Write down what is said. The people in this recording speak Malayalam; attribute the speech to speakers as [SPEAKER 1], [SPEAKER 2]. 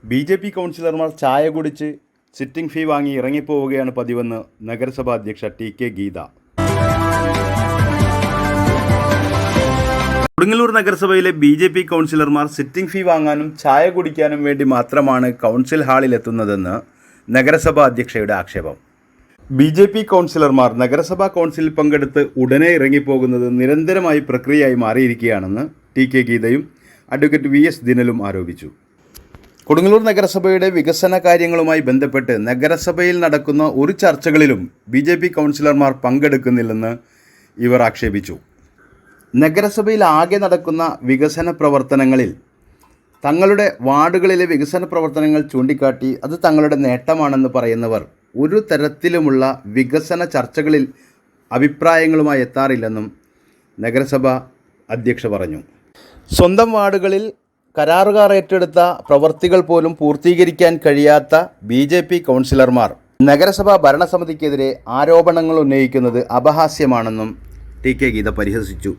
[SPEAKER 1] ബി.ജെ.പി. കൗൺസിലർമാർ ചായ കുടിച്ച് സിറ്റിംഗ് ഫീ വാങ്ങി ഇറങ്ങിപ്പോവുകയാണ് പതിവെന്ന് നഗരസഭാ അധ്യക്ഷ ടി.കെ. ഗീത. കൊടുങ്ങല്ലൂർ നഗരസഭയിലെ ബി.ജെ.പി. കൗൺസിലർമാർ സിറ്റിംഗ് ഫീ വാങ്ങാനും ചായ കുടിക്കാനും വേണ്ടി മാത്രമാണ് കൗൺസിൽ ഹാളിലെത്തുന്നതെന്ന് നഗരസഭാ അധ്യക്ഷയുടെ ആക്ഷേപം. ബി.ജെ.പി. കൗൺസിലർമാർ നഗരസഭാ കൗൺസിലിൽ പങ്കെടുത്ത് ഉടനെ ഇറങ്ങിപ്പോകുന്നത് നിരന്തരമായി പ്രക്രിയയായി മാറിയിരിക്കുകയാണെന്ന് ടി.കെ. ഗീതയും അഡ്വക്കേറ്റ് വി.എസ്. ദിനലും ആരോപിച്ചു. കൊടുങ്ങല്ലൂർ നഗരസഭയുടെ വികസന കാര്യങ്ങളുമായി ബന്ധപ്പെട്ട് നഗരസഭയിൽ നടക്കുന്ന ഒരു ചർച്ചകളിലും ബി.ജെ.പി. കൗൺസിലർമാർ പങ്കെടുക്കുന്നില്ലെന്ന് ഇവർ ആക്ഷേപിച്ചു. നഗരസഭയിൽ ആകെ നടക്കുന്ന വികസന പ്രവർത്തനങ്ങളിൽ തങ്ങളുടെ വാർഡുകളിലെ വികസന പ്രവർത്തനങ്ങൾ ചൂണ്ടിക്കാട്ടി അത് തങ്ങളുടെ നേട്ടമാണെന്ന് പറയുന്നവർ ഒരു തരത്തിലുമുള്ള വികസന ചർച്ചകളിൽ അഭിപ്രായങ്ങളുമായി എത്താറില്ലെന്നും നഗരസഭ അധ്യക്ഷ പറഞ്ഞു. സ്വന്തം വാർഡുകളിൽ കരാറുകാർ ഏറ്റെടുത്ത പ്രവർത്തികൾ പോലും പൂർത്തീകരിക്കാൻ കഴിയാത്ത ബി.ജെ.പി. കൗൺസിലർമാർ നഗരസഭാ ഭരണസമിതിക്കെതിരെ ആരോപണങ്ങൾ ഉന്നയിക്കുന്നത് അപഹാസ്യമാണെന്നും ടി.കെ. ഗീത പരിഹസിച്ചു.